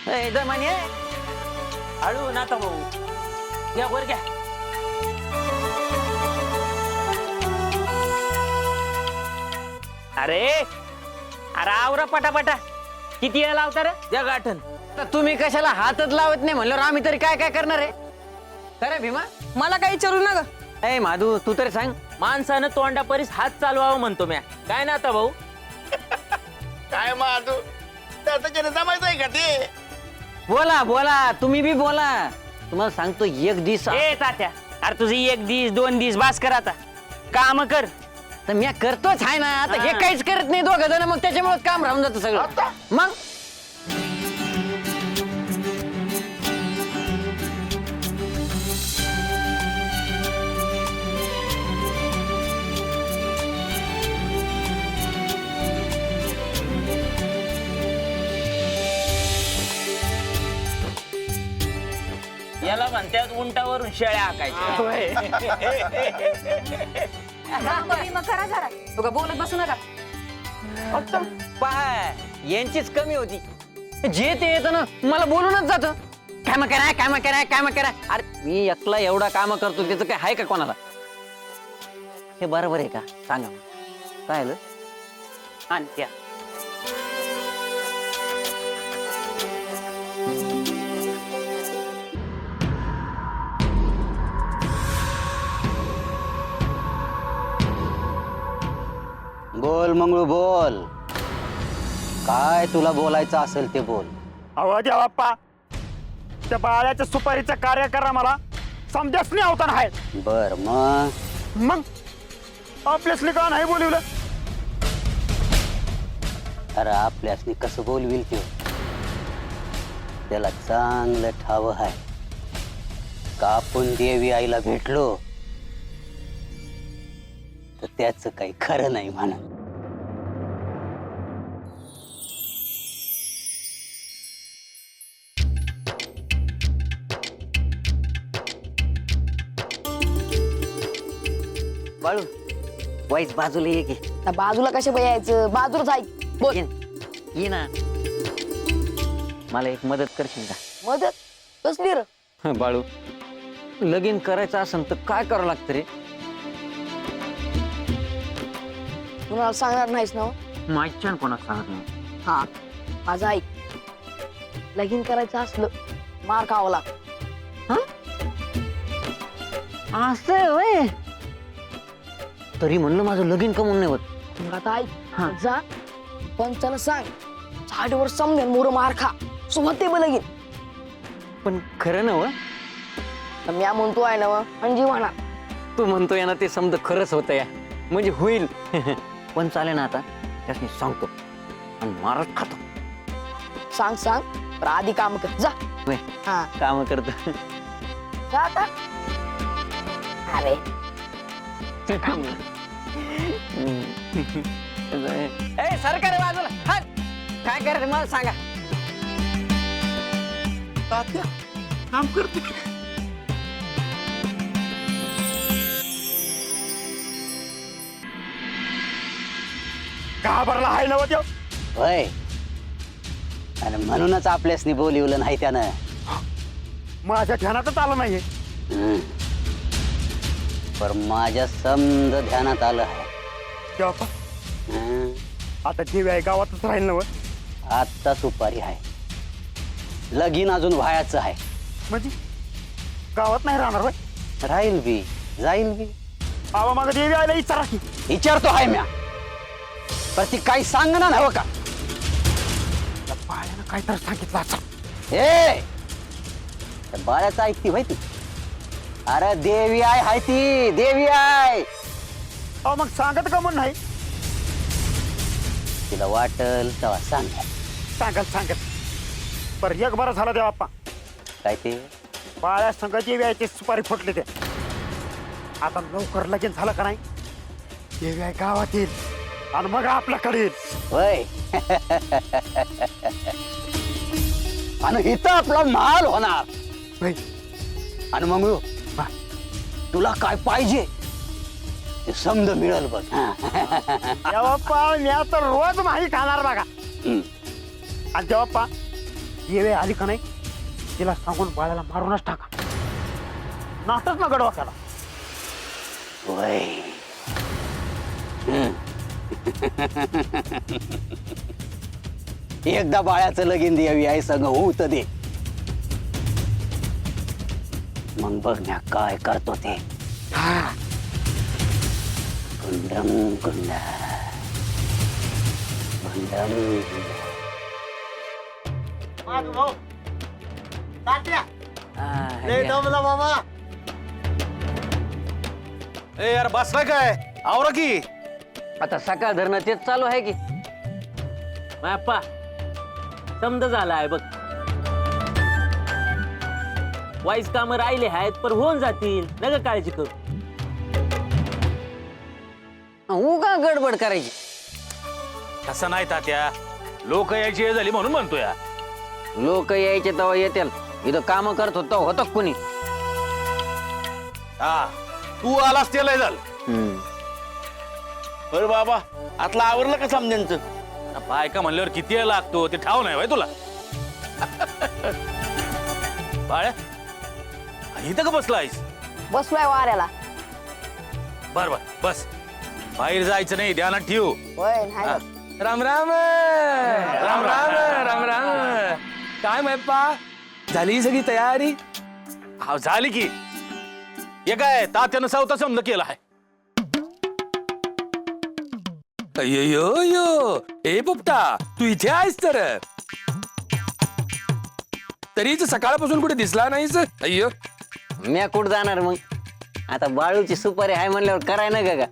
म्हणे हळू नाता भाऊ घ्या वर घ्या. अरे अरे आवरा पटापटा. किती वेळ लावता रे या गाठन. तुम्ही कशाला हातच लावत नाही म्हणल्यावर आम्ही तरी काय काय करणार आहे. खरं भीमा मला काही विचारू नका. ए माधू तू तरी सांग. माणसानं तोंडापरीस हात चालवावं म्हणतो म्या. काय ना आता भाऊ. काय माधू त्याचं जमायचंय का ते. बोला बोला तुम्ही बी बोला. तुम्हाला सांगतो एक दिवस ए तात्या अरे तुझी 1 दिवस 2 दिवस बास कर आता. काम कर. तर मी करतोच आहे ना आता. हे काहीच करत नाही दोघं जण मग त्याच्यामुळे काम राहून जातं सगळं. मग याला म्हणतात उंटावरून शेळ्या हाकायच्या. करा जरा तुका बोलत बसू नका. पाय यांचीच कमी होती. जे ते येतं ना मला बोलूनच जातं. काम करा काम करा काम करा. अरे मी एकला एवढा काम करतो त्याचं काय आहे का कोणाला. हे बरोबर आहे का सांगा काय झालं. आणि त्या बोल मंगळू बोल. काय तुला बोलायचं असेल ते बोल. अहो देवाप्पा त्या बाळ्याच्या सुपारीचा कार्य करा मला समजाच नाही होता आहे. बर मग आपल्यासले का नाही बोलवलं. अरे आपल्यासनी कसं बोलविल त्यो. त्याला चांगलं ठाव आहे का आपण देवी आईला भेटलो तर त्याच काही खरं नाही म्हणा. बाळू वाईस बाजूला ये की. बाजूला कशा यायचं बाजूलाच ऐक. बोल. ये ना मला एक मदत करशील का. मदत कसली र. बाळू लगीन करायचं असेल तर काय करावं लागतं रे. कुणाला सांगणार नाहीस ना. माझ्या कोणाला सांगत नाही. हा माझं ऐक. लगीन करायचं असलं मार खावा लाग. असं होय. तरी म्हणलं माझं लगीन कमून नाही होत. मग आता ऐक. हा. जा पंचाला सांग 60 वर्ष समजेल मोर मार खा सोबत ते लगीन. पण खरं ना. तर म्या म्हणतो आहे ना अंजी म्हणा. तू म्हणतोय ना ते समज खरंच होतं या म्हणजे होईल. पण चालेल ना आता त्यासनी सांगतो आणि मारच खातो. सांग सांग पण आधी काम कर जा. होय हा काम करतो. जा आता. अरे ए सरकार बाजूला हट. काय करायचं मला सांगा. काम करते. घाबरला आहे ना त्यो. होय आणि म्हणूनच आपल्यासनी बोलवलं नाही त्यानं. माझ्या ध्यानातच आलं नाहीये. पण माझ्या समज ध्यानात आलं आहे. देवाप्पा हं. आता देवी आहे गावातच राहील ना. आत्ता सुपारी आहे. लगीन अजून व्हायचं आहे. म्हणजे गावात नाही राहणार बाय. राहील बी जाईल बी. बाबा मग देवी आयला विचारा की. विचारतो आहे म्या पण ती काही सांगणार नव्ह का. त्या बाळ्यानं काहीतरी सांगितलं असं. हे त्या बाळ्याचं ऐकती माहिती. अरे देवी आहे ती देवी आहे. अहो मग सांगत का म्हणून नाही. तिला वाटल तेव्हा सांग. सांगत बरं एक बरं झालं देवाप्पा. काय ते बाळ्या संघ देवी आहे ते सुपारी फुटले ते. आता लवकर लगीन झालं का नाही देवी आहे गावात येईल आणि मग आपल्याकडे येईल. होय. आणि इथं आपला माल होणार. होय. आणि मग तुला काय पाहिजे ते समज मिळेल बघ. देवाप्पा मी आता रोज माही खाणार बघा. आणि देवाप्पा देवी आली का नाही तिला सांगून बाळाला मारूनच टाका. नाटक ना गडवा त्याला. होय. एकदा बाळ्याचं लगीन देवी आई संग होऊ तर दे, मग बघण्या काय करतो ते. गुंडम गुंडा गुंडम ए यार बसला काय आवरा की. आता सकाळ धरणं तेच चालू आहे की. बाप्पा समज झाला आहे बघ. वाईस कामं राहिले आहेत पण होऊन जातील, नका काळजी करू. उगा गडबड करायची. तसं नाही तात्या, लोक यायची वेळ झाली म्हणून म्हणतोय. लोक यायचे तेव्हा येतील. इथं काम करत होतो होतं कुणी. हा तू आलास त्याला झालं. अरे बाबा आतला आवरलं का समजांचं? बायका म्हणल्यावर किती वेळ लागतो ते ठाव नाही भाई तुला. बाळ्या इथं का बसलायस? बसलोय वाऱ्याला. बर बर बस, बाहेर जायचं नाही, ध्यानात ठेव. होय नाही हा. राम राम राम राम राम राम. काय मैप्पा झाली सगळी तयारी? हा झाली की. हे काय तात्यानं सावता समजा केला आहे. अयो यो ए पोपटा, तू इथे आहेस तर तरीच सकाळपासून कुठे दिसला नाहीस. अय्यो म्या कुठं जाणार मग. आता बाळूची सुपारी आहे म्हणल्यावर कराय ना का.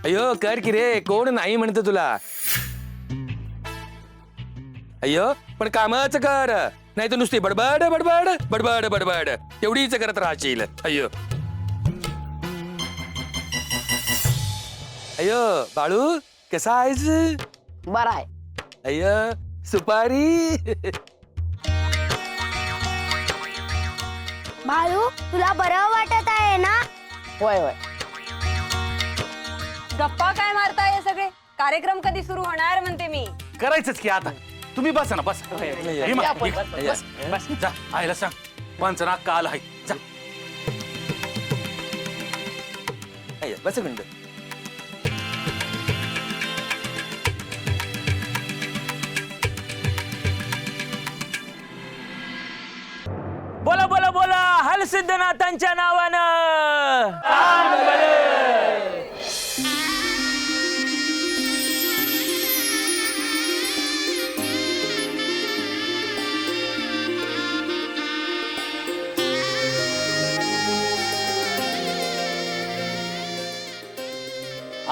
अयो कर की रे, कोण नाही म्हणत तुला. अय्यो पण कामच कर, नाही तर नुसती बडबड बडबड बडबड बडबड तेवढीच करत राहशील. अय्यो अय्यो बाळू कसा आहेस? बरं आहे. अय्यो सुपारी. भालू तुला बरं वाटत आहे ना? होय होय. गप्पा काय मारताय सगळे? कार्यक्रम कधी सुरू होणार म्हणते मी. करायचंच की आता. तुम्ही बसा ना बस. भीमा, बस बस जा आईला सांग पंचनाक का आला आहे. जा. अय्यो बस मिनिट. बोला बोला बोला हलसिद्धनाथांच्या नावानं.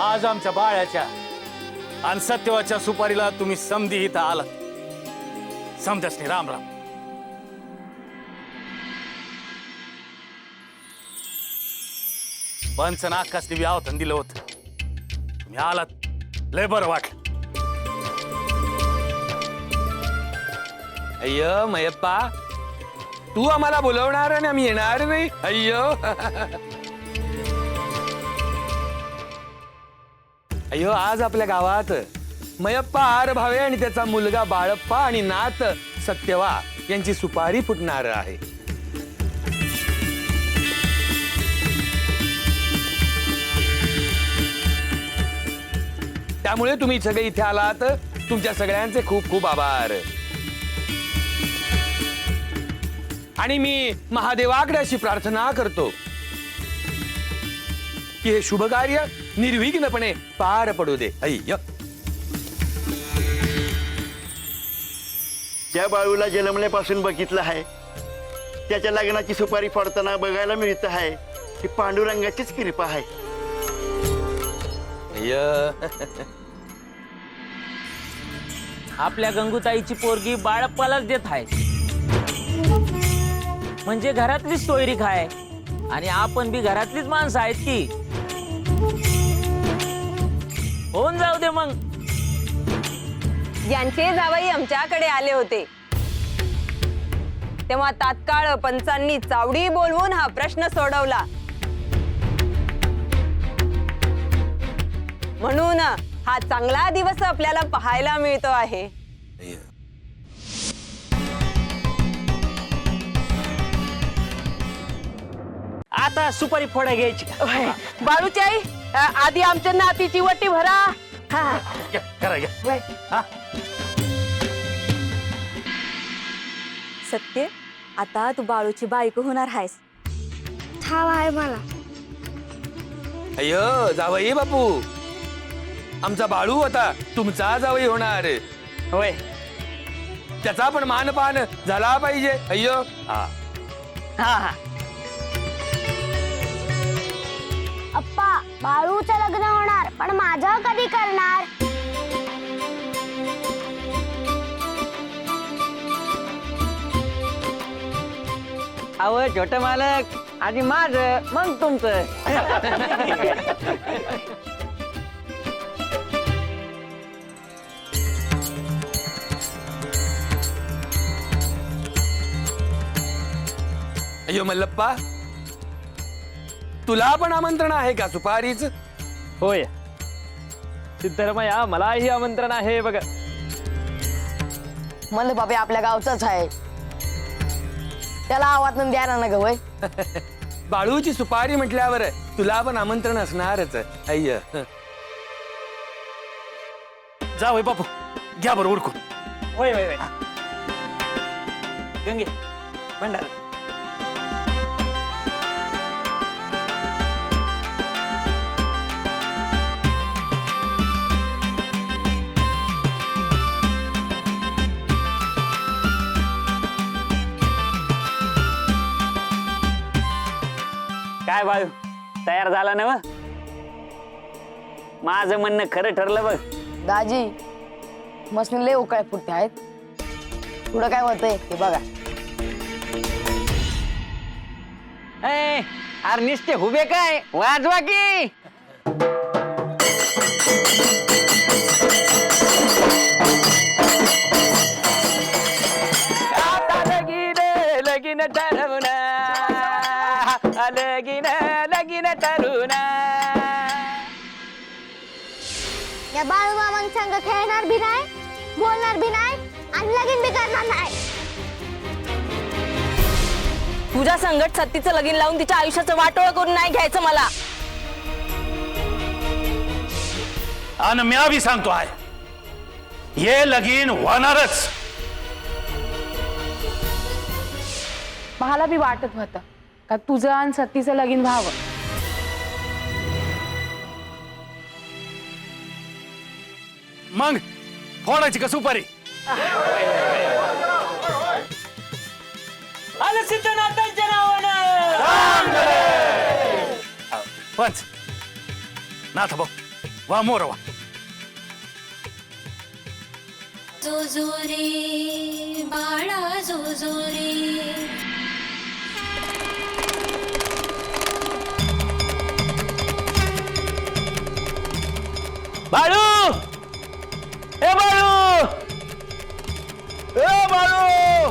आज आमच्या बाळ्याच्या आणि सत्यवाच्या सुपारीला तुम्ही समधी इथं आलात. समजसनी राम राम. पंचनाकासनी बी आवतन दिलं होतं, तुम्ही आलात लय बरं वाटलं. अय्यो मयप्पा, तू आम्हाला बोलवणार आणि आम्ही येणार नाही. अय्यो अय्यो आज आपल्या गावात मयप्पा आर भावे आणि त्याचा मुलगा बाळप्पा आणि नात सत्यवा यांची सुपारी फुटणार आहे. त्यामुळे तुम्ही सगळे इथे आलात, तुमच्या सगळ्यांचे खूप खूप आभार. आणि मी महादेवाकडे अशी प्रार्थना करतो की हे शुभ कार्य निर्विघ्नपणे पार पडू दे. अय्य त्या बाळूला जन्मल्यापासून बघितलं आहे, त्याच्या लग्नाची सुपारी फोडताना बघायला मिळत आहे की पांडुरंगाचीच कृपा आहे. आपल्या गंगूताईची पोरगी बाळप्पालाच देत आहे, म्हणजे घरातलीच सोयरीक आहे आणि आपण बी घरातलीच माणसं आहेत की. होऊन जाऊ दे मग. यांचे जावई आमच्याकडे आले होते तेव्हा तात्काळ पंचांनी चावडी बोलवून हा प्रश्न सोडवला. म्हणून हा चांगला दिवस आपल्याला पाहायला मिळतो आहे. आता सुपारी फोडा घ्यायची का? बाळूची आई आधी आमच्या नातीची वटी भरा. हा घ्या, करा घ्या. सत्य आता तू बाळूची बायको होणार आहेस. ठाव आहे मला. अय्यो जावई बापू, आमचा बाळू आता तुमचा जावई होणार. होय. त्याचा पण मानपान झाला पाहिजे. अय्यो हा हा. अप्पा बाळूचं लग्न होणार पण माझं कधी करणार? अहो छोट मालक, आधी माझं मग तुमचं. अय्यो मल्लप्पा, तुला पण आमंत्रण आहे का सुपारीच? होय सिद्धरमया, मलाही आमंत्रण आहे बघ. म्हणलं बाबा आपल्या गावचाच आहे, त्याला आवाज द्यायला ना ग वय. बाळूची सुपारी म्हटल्यावर तुला पण आमंत्रण असणारच. अय्य जा वय बापू, घ्या बरं उरकून. होय होय होय. गंगे भंडार. काय बाळू, तयार झाला ना? माझं म्हणणं खरं ठरलं बघ. दाजी मसनी लय उकाळे फुटते आहेत, पुढं काय होतंय ते बघा. अरे निस्ते हुबे काय वाजवा की. लगीन ठरवून लगीन ठरवून. या बाळू मामांग संग खेळणार बी नाही, बोलणार बी नाही आणि लगीन बी करणार नाही. तुझ्या संगत सत्तीचं लगीन लावून तिच्या आयुष्याचं वाटोळ करून नाही घ्यायचं मला. आणि म्या बी सांगतो आहे, हे लगीन होणारच. मला बी वाटत होतं का तुझं आणि सत्तीचं लगीन व्हावं. मग फोडायची का सुपारी? आलं सिद्धनाथांच्या नावानं. पंच नाथ भाऊ, वा मोर वा. जो जो रे बाळा जो जो रे. बाळू, ए बाळू, ए बाळू.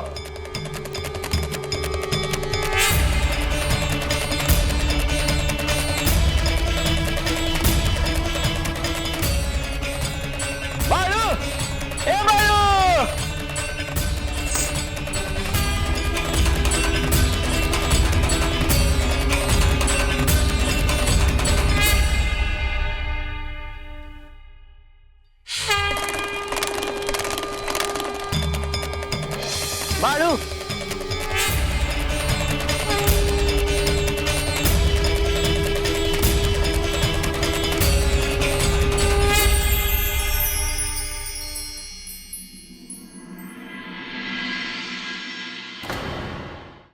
बाळू, ए बाळू. बाळू